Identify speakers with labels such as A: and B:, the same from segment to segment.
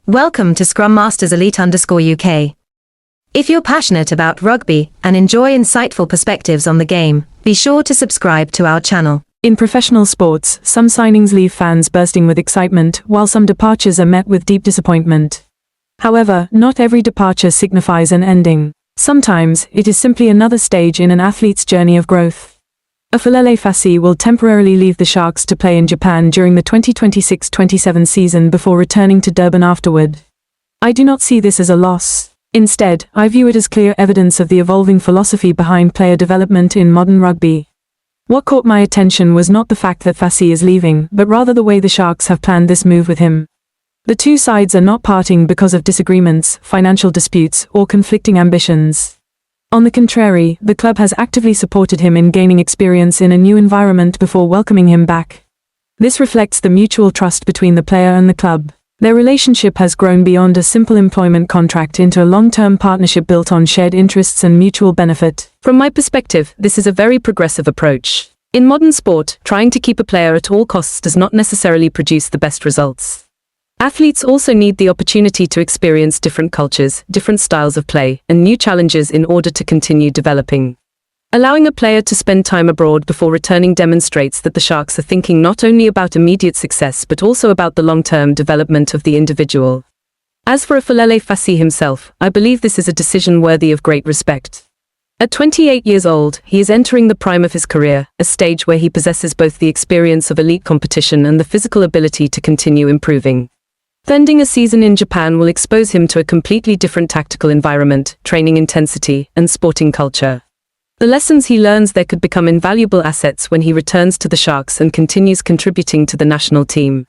A: Welcome to Scrum Masters Elite_UK. If you're passionate about rugby and enjoy insightful perspectives on the game, be sure to subscribe to our channel.
B: In professional sports, some signings leave fans bursting with excitement, while some departures are met with deep disappointment. However, not every departure signifies an ending. Sometimes, it is simply another stage in an athlete's journey of growth. Aphelele Fassi will temporarily leave the Sharks to play in Japan during the 2026-27 season before returning to Durban afterward. I do not see this as a loss. Instead, I view it as clear evidence of the evolving philosophy behind player development in modern rugby. What caught my attention was not the fact that Fassi is leaving, but rather the way the Sharks have planned this move with him. The two sides are not parting because of disagreements, financial disputes, or conflicting ambitions. On the contrary, the club has actively supported him in gaining experience in a new environment before welcoming him back. This reflects the mutual trust between the player and the club. Their relationship has grown beyond a simple employment contract into a long-term partnership built on shared interests and mutual benefit.
C: From my perspective, this is a very progressive approach. In modern sport, trying to keep a player at all costs does not necessarily produce the best results. Athletes also need the opportunity to experience different cultures, different styles of play, and new challenges in order to continue developing. Allowing a player to spend time abroad before returning demonstrates that the Sharks are thinking not only about immediate success but also about the long-term development of the individual. As for Aphelele Fassi himself, I believe this is a decision worthy of great respect. At 28 years old, he is entering the prime of his career, a stage where he possesses both the experience of elite competition and the physical ability to continue improving. Spending a season in Japan will expose him to a completely different tactical environment, training intensity, and sporting culture. The lessons he learns there could become invaluable assets when he returns to the Sharks and continues contributing to the national team.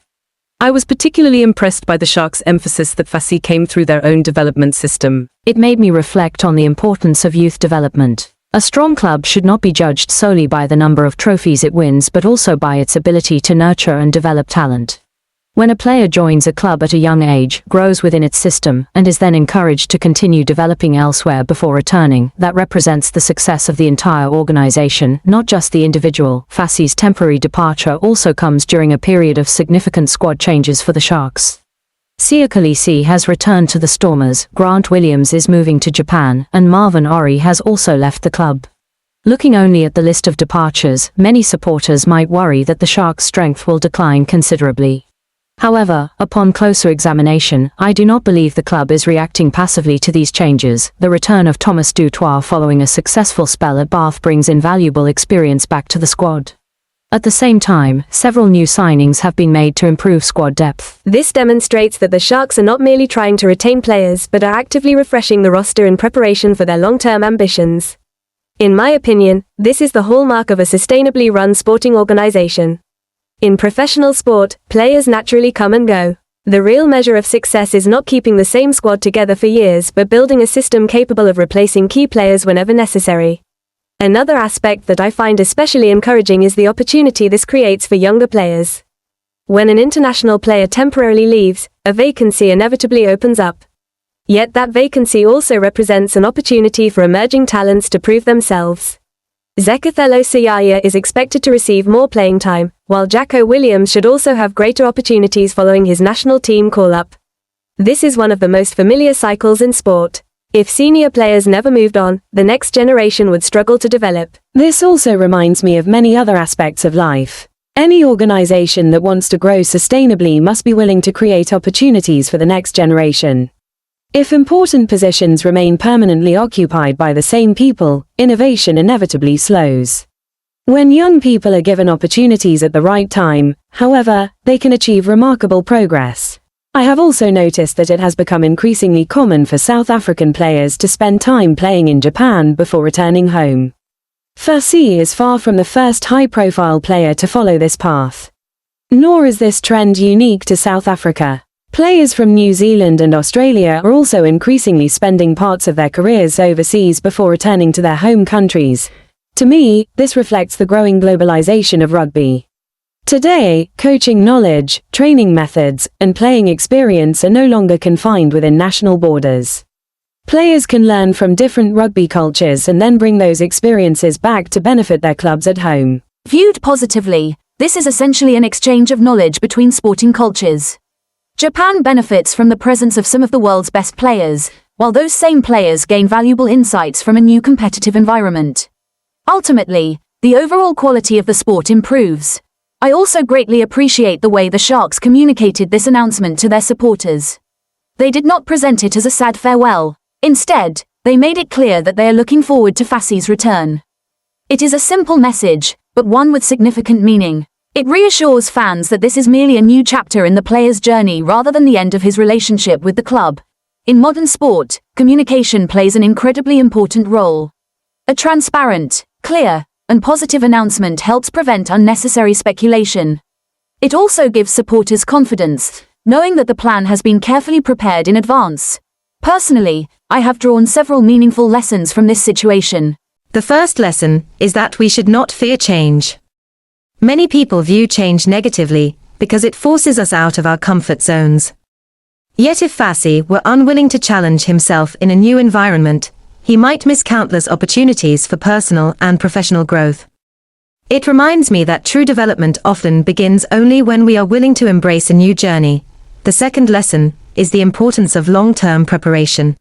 C: I was particularly impressed by the Sharks' emphasis that Fassi came through their own development system.
D: It made me reflect on the importance of youth development. A strong club should not be judged solely by the number of trophies it wins but also by its ability to nurture and develop talent. When a player joins a club at a young age, grows within its system, and is then encouraged to continue developing elsewhere before returning, that represents the success of the entire organization, not just the individual. Fassi's temporary departure also comes during a period of significant squad changes for the Sharks. Sia Khaleesi has returned to the Stormers, Grant Williams is moving to Japan, and Marvin Orie has also left the club. Looking only at the list of departures, many supporters might worry that the Sharks' strength will decline considerably. However, upon closer examination, I do not believe the club is reacting passively to these changes. The return of Thomas du Toit following a successful spell at Bath brings invaluable experience back to the squad. At the same time, several new signings have been made to improve squad depth.
E: This demonstrates that the Sharks are not merely trying to retain players but are actively refreshing the roster in preparation for their long-term ambitions. In my opinion, this is the hallmark of a sustainably run sporting organization. In professional sport, players naturally come and go. The real measure of success is not keeping the same squad together for years but building a system capable of replacing key players whenever necessary. Another aspect that I find especially encouraging is the opportunity this creates for younger players. When an international player temporarily leaves, a vacancy inevitably opens up. Yet that vacancy also represents an opportunity for emerging talents to prove themselves. Zekethelo Sayaya is expected to receive more playing time, while Jacko Williams should also have greater opportunities following his national team call-up. This is one of the most familiar cycles in sport. If senior players never moved on, the next generation would struggle to develop.
F: This also reminds me of many other aspects of life. Any organization that wants to grow sustainably must be willing to create opportunities for the next generation. If important positions remain permanently occupied by the same people, innovation inevitably slows. When young people are given opportunities at the right time, however, they can achieve remarkable progress. I have also noticed that it has become increasingly common for South African players to spend time playing in Japan before returning home. Fassi is far from the first high-profile player to follow this path. Nor is this trend unique to South Africa. Players from New Zealand and Australia are also increasingly spending parts of their careers overseas before returning to their home countries. To me, this reflects the growing globalization of rugby. Today, coaching knowledge, training methods, and playing experience are no longer confined within national borders. Players can learn from different rugby cultures and then bring those experiences back to benefit their clubs at home.
G: Viewed positively, this is essentially an exchange of knowledge between sporting cultures. Japan benefits from the presence of some of the world's best players, while those same players gain valuable insights from a new competitive environment. Ultimately, the overall quality of the sport improves. I also greatly appreciate the way the Sharks communicated this announcement to their supporters. They did not present it as a sad farewell. Instead, they made it clear that they are looking forward to Fassi's return. It is a simple message, but one with significant meaning. It reassures fans that this is merely a new chapter in the player's journey rather than the end of his relationship with the club. In modern sport, communication plays an incredibly important role. A transparent, clear, and positive announcement helps prevent unnecessary speculation. It also gives supporters confidence, knowing that the plan has been carefully prepared in advance. Personally, I have drawn several meaningful lessons from this situation.
A: The first lesson is that we should not fear change. Many people view change negatively because it forces us out of our comfort zones. Yet if Fassi were unwilling to challenge himself in a new environment, he might miss countless opportunities for personal and professional growth. It reminds me that true development often begins only when we are willing to embrace a new journey. The second lesson is the importance of long-term preparation.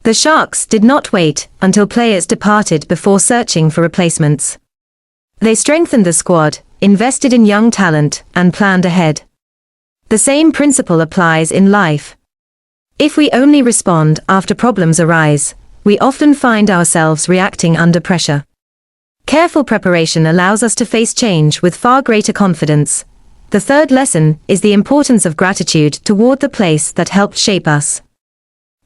A: The Sharks did not wait until players departed before searching for replacements. They strengthened the squad, invested in young talent, and planned ahead. The same principle applies in life. If we only respond after problems arise, we often find ourselves reacting under pressure. Careful preparation allows us to face change with far greater confidence. The third lesson is the importance of gratitude toward the place that helped shape us.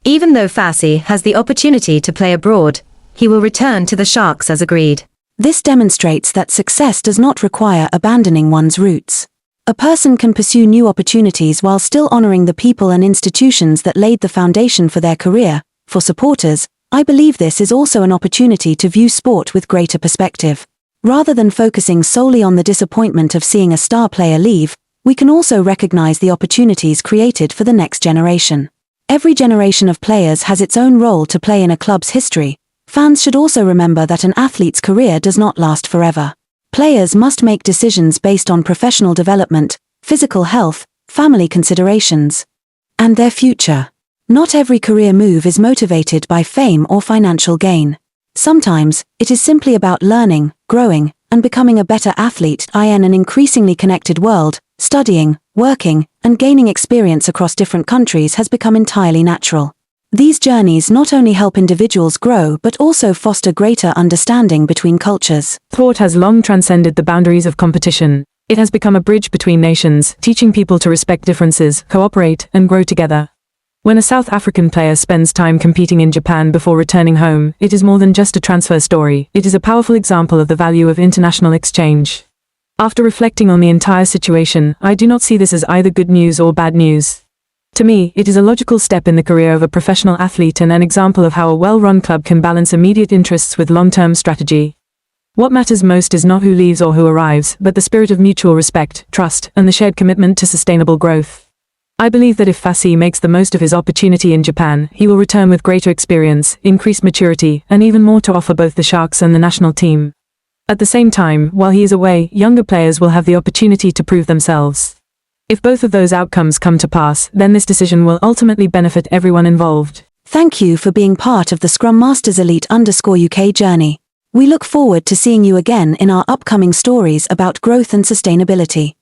A: Even though Fassi has the opportunity to play abroad, he will return to the Sharks as agreed.
H: This demonstrates that success does not require abandoning one's roots. A person can pursue new opportunities while still honoring the people and institutions that laid the foundation for their career. For supporters, I believe this is also an opportunity to view sport with greater perspective. Rather than focusing solely on the disappointment of seeing a star player leave, we can also recognize the opportunities created for the next generation. Every generation of players has its own role to play in a club's history. Fans should also remember that an athlete's career does not last forever. Players must make decisions based on professional development, physical health, family considerations, and their future. Not every career move is motivated by fame or financial gain. Sometimes, it is simply about learning, growing, and becoming a better athlete in an increasingly connected world. Studying, working, and gaining experience across different countries has become entirely natural. These journeys not only help individuals grow but also foster greater understanding between cultures.
B: Sport has long transcended the boundaries of competition. It has become a bridge between nations, teaching people to respect differences, cooperate, and grow together. When a South African player spends time competing in Japan before returning home, it is more than just a transfer story. It is a powerful example of the value of international exchange. After reflecting on the entire situation, I do not see this as either good news or bad news. To me, it is a logical step in the career of a professional athlete and an example of how a well-run club can balance immediate interests with long-term strategy. What matters most is not who leaves or who arrives, but the spirit of mutual respect, trust, and the shared commitment to sustainable growth. I believe that if Fassi makes the most of his opportunity in Japan, he will return with greater experience, increased maturity, and even more to offer both the Sharks and the national team. At the same time, while he is away, younger players will have the opportunity to prove themselves. If both of those outcomes come to pass, then this decision will ultimately benefit everyone involved.
H: Thank you for being part of the Scrum Masters Elite_UK journey. We look forward to seeing you again in our upcoming stories about growth and sustainability.